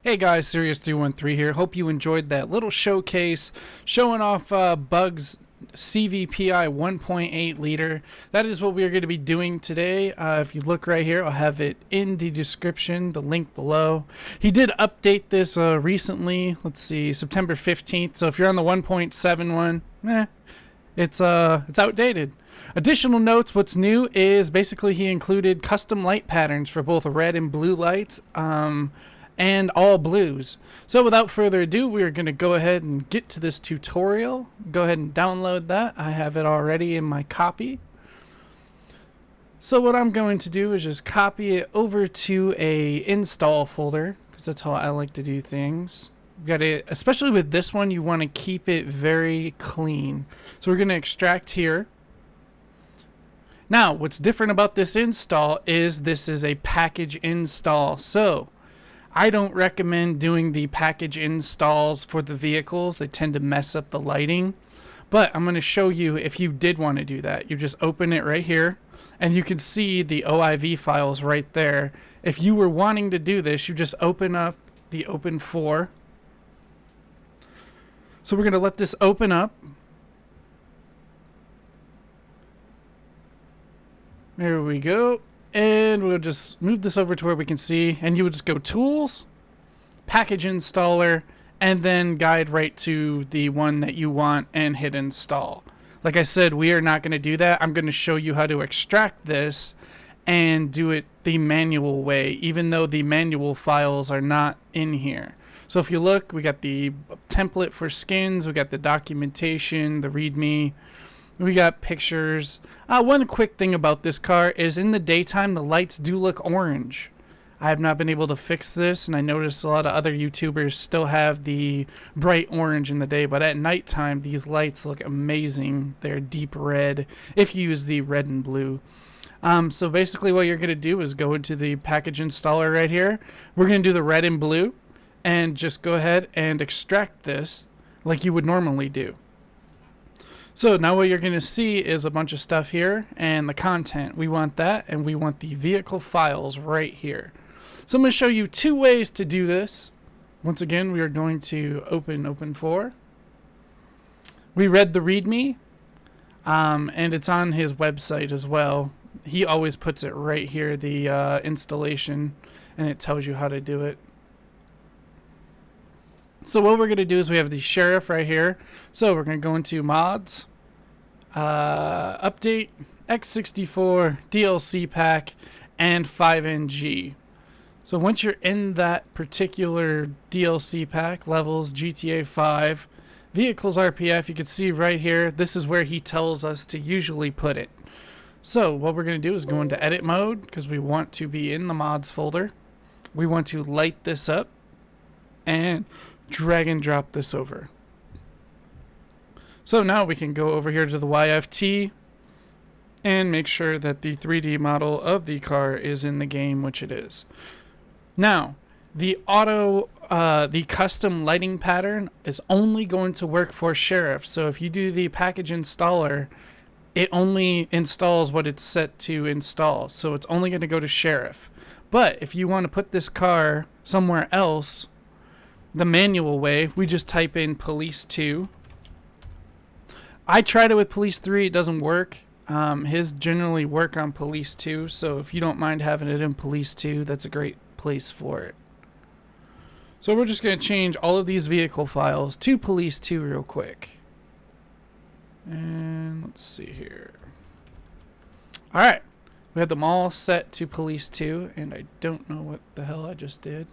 Hey guys, Serious313 here. Hope you enjoyed that little showcase showing off Buggs CVPI 1.8 liter. That is what we are going to be doing today. If you look right here, I'll have it in the description, the link below. He did update this recently. Let's see, September 15th. So if you're on the 1.71, it's outdated. Additional notes, what's new is basically he included custom light patterns for both red and blue lights. And all blues. So without further ado, we are going to go ahead and get to this tutorial. Go ahead and download that. I have it already in my copy. So what I'm going to do is just copy it over to a install folder, because that's how I like to do things. You got to, especially with this one, you want to keep it very clean. So we're going to extract here. Now, what's different about this install is this is a package install. So I don't recommend doing the package installs for the vehicles. They tend to mess up the lighting. But I'm going to show you if you did want to do that. You just open it right here, and you can see the OIV files right there. If you were wanting to do this, you just open up the Open 4. So we're going to let this open up. There we go. And we'll just move this over to where we can see, and you would just go Tools, Package Installer, and then guide right to the one that you want and hit Install. Like I said, we are not going to do that. I'm going to show you how to extract this and do it the manual way, even though the manual files are not in here. So if you look, we got the template for skins, we got the documentation, the README. We got pictures. One quick thing about this car is in the daytime, the lights do look orange. I have not been able to fix this, and I noticed a lot of other YouTubers still have the bright orange in the day, but at nighttime, these lights look amazing. They're deep red if you use the red and blue. So basically what you're going to do is go into the package installer right here. We're going to do the red and blue, and just go ahead and extract this like you would normally do. So now what you're going to see is a bunch of stuff here and the content. We want that, and we want the vehicle files right here. So I'm going to show you two ways to do this. Once again, we are going to open 4. We read the README, and it's on his website as well. He always puts it right here, the installation, and it tells you how to do it. So what we're going to do is we have the sheriff right here. So we're going to go into mods, update, X64, DLC pack, and 5NG. So once you're in that particular DLC pack, levels, GTA 5, vehicles RPF, you can see right here, this is where he tells us to usually put it. So what we're going to do is go into edit mode, because we want to be in the mods folder. We want to light this up and drag and drop this over. So now we can go over here to the YFT and make sure that the 3D model of the car is in the game, which it is. Now, the custom lighting pattern is only going to work for Sheriff. So if you do the package installer, it only installs what it's set to install. So it's only going to go to Sheriff. But if you want to put this car somewhere else, the manual way, we just type in Police 2. I tried it with Police 3, it doesn't work. His generally work on Police 2, so if you don't mind having it in Police 2, that's a great place for it. So we're just going to change all of these vehicle files to Police 2 real quick. And let's see here. Alright, we have them all set to Police 2, and I don't know what the hell I just did.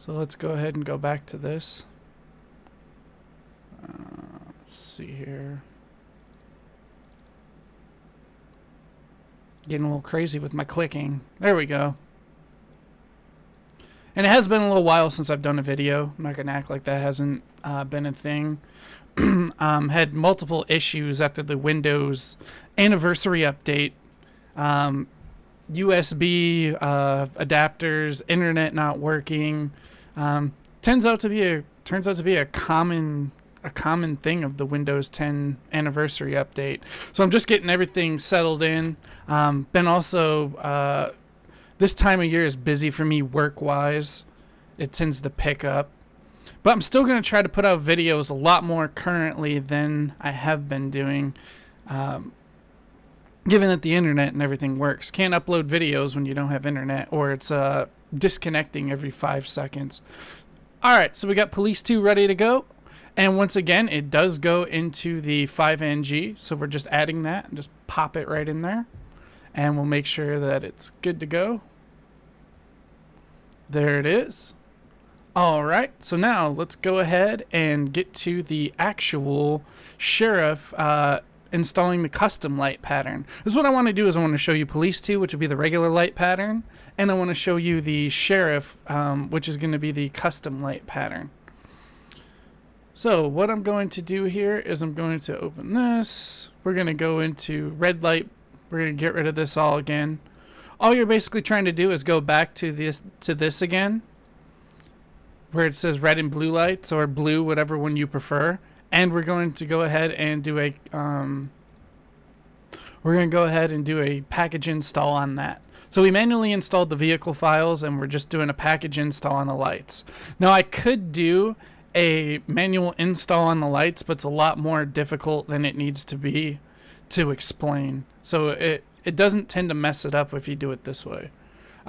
So let's go ahead and go back to this. Let's see here. Getting a little crazy with my clicking. There we go. And it has been a little while since I've done a video. I'm not going to act like that hasn't been a thing. Had multiple issues after the Windows anniversary update. USB adapters, internet not working. Turns out to be a common thing of the Windows 10 anniversary update. So I'm just getting everything settled in. Been also this time of year is busy for me work wise, it tends to pick up. But I'm still going to try to put out videos a lot more currently than I have been doing, given that the internet and everything works. Can't upload videos when you don't have internet, or it's disconnecting every 5 seconds. Alright, so we got Police 2 ready to go. And once again, it does go into the 5NG, so we're just adding that and just pop it right in there. And we'll make sure that it's good to go. There it is. Alright, so now let's go ahead and get to the actual sheriff installing the custom light pattern. This is what I want to do is I want to show you Police 2, which would be the regular light pattern, and I want to show you the sheriff, which is going to be the custom light pattern. So what I'm going to do here is I'm going to open this. We're going to go into red light. We're going to get rid of this all again. All you're basically trying to do is go back to this again, where it says red and blue lights, or blue, whatever one you prefer. And we're going to go ahead and do a package install on that. So we manually installed the vehicle files, and we're just doing a package install on the lights. Now I could do a manual install on the lights, but it's a lot more difficult than it needs to be to explain. So it doesn't tend to mess it up if you do it this way.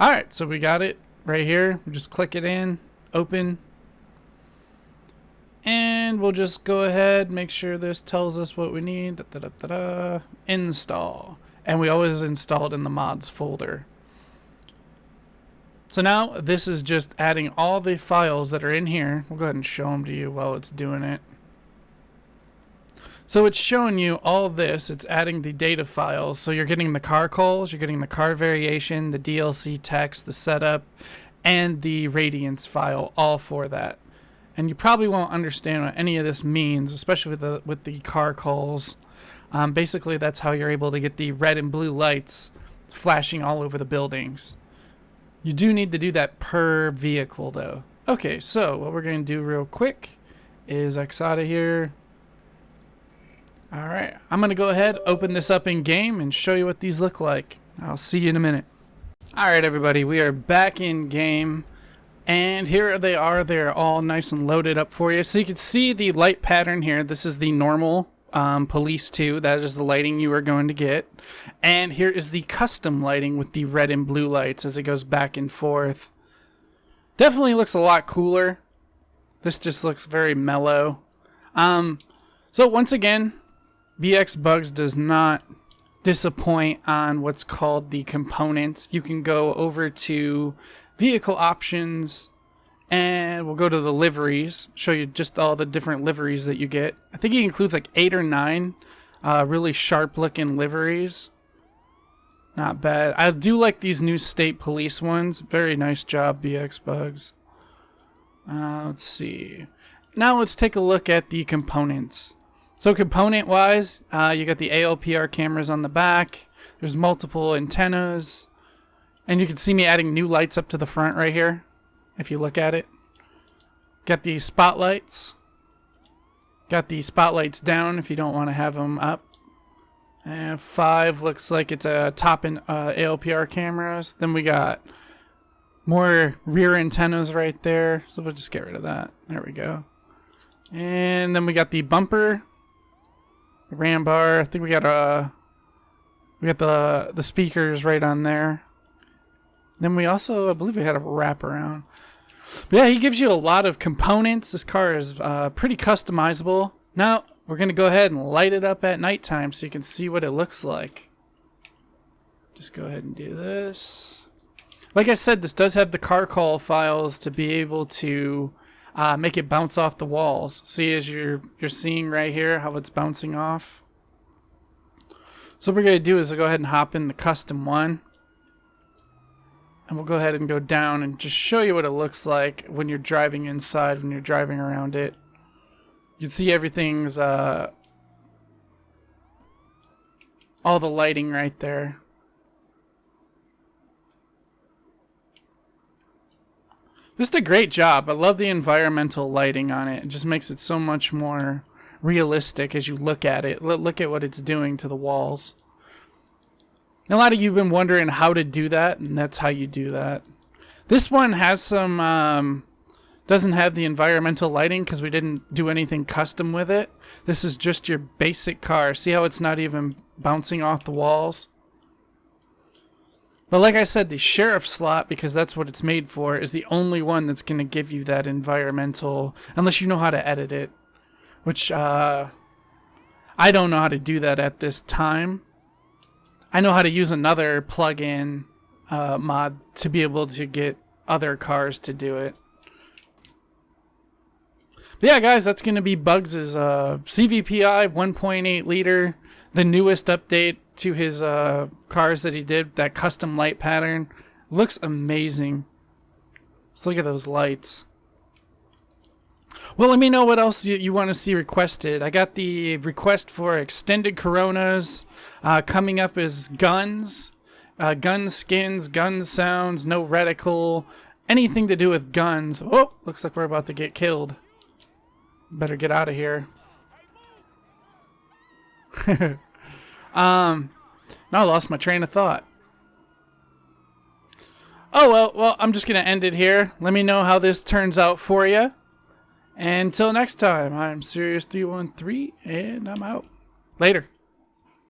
Alright, so we got it right here. We just click it in, open, and we'll just go ahead, make sure this tells us what we need. Install. And we always install it in the mods folder. So now this is just adding all the files that are in here. We'll go ahead and show them to you while it's doing it. So it's showing you all this. It's adding the data files. So you're getting the car calls, you're getting the car variation, the DLC text, the setup, and the radiance file, all for that. And you probably won't understand what any of this means, especially with the car calls. Basically, that's how you're able to get the red and blue lights flashing all over the buildings. You do need to do that per vehicle, though. Okay, so what we're going to do real quick is X out of here. Alright, I'm going to go ahead, open this up in game, and show you what these look like. I'll see you in a minute. Alright, everybody, we are back in game. And here they are. They're all nice and loaded up for you. So you can see the light pattern here. This is the normal Police 2. That is the lighting you are going to get. And here is the custom lighting with the red and blue lights as it goes back and forth. Definitely looks a lot cooler. This just looks very mellow. So once again, Bxbuggs does not disappoint on what's called the components. You can go over to vehicle options, and we'll go to the liveries, show you just all the different liveries that you get. I think it includes like 8 or 9 really sharp looking liveries. Not bad. I do like these new state police ones. Very nice job, Bxbuggs. Let's see. Now let's take a look at the components. So component wise, you got the ALPR cameras on the back. There's multiple antennas. And you can see me adding new lights up to the front right here, if you look at it. Got the spotlights. Got the spotlights down if you don't want to have them up. And 5 looks like it's a top in ALPR cameras. Then we got more rear antennas right there. So we'll just get rid of that. There we go. And then we got the bumper, the ram bar. I think we got the speakers right on there. Then we also, I believe we had a wraparound. But yeah, he gives you a lot of components. This car is pretty customizable. Now, we're going to go ahead and light it up at nighttime so you can see what it looks like. Just go ahead and do this. Like I said, this does have the car call files to be able to make it bounce off the walls. See, as you're seeing right here how it's bouncing off. So what we're going to do is we'll go ahead and hop in the custom one. And we'll go ahead and go down and just show you what it looks like when you're driving inside, when you're driving around it. You can see everything's, all the lighting right there. Just a great job. I love the environmental lighting on it. It just makes it so much more realistic as you look at it. Look at what it's doing to the walls. A lot of you have been wondering how to do that, and that's how you do that. This one has some Doesn't have the environmental lighting because we didn't do anything custom with it. This is just your basic car. See how it's not even bouncing off the walls? But like I said, the sheriff slot, because that's what it's made for, is the only one that's going to give you that environmental, unless you know how to edit it, which I don't know how to do that at this time. I know how to use another plugin mod to be able to get other cars to do it. But yeah, guys, that's going to be Buggs' CVPI 1.8 liter, the newest update to his cars that he did, that custom light pattern. Looks amazing. Let's look at those lights. Well, let me know what else you want to see requested. I got the request for extended Coronas. Coming up is guns. Gun skins, gun sounds, no reticle. Anything to do with guns. Oh, looks like we're about to get killed. Better get out of here. Now I lost my train of thought. Oh, well, I'm just going to end it here. Let me know how this turns out for you. And until next time, I'm Serious313, and I'm out. Later.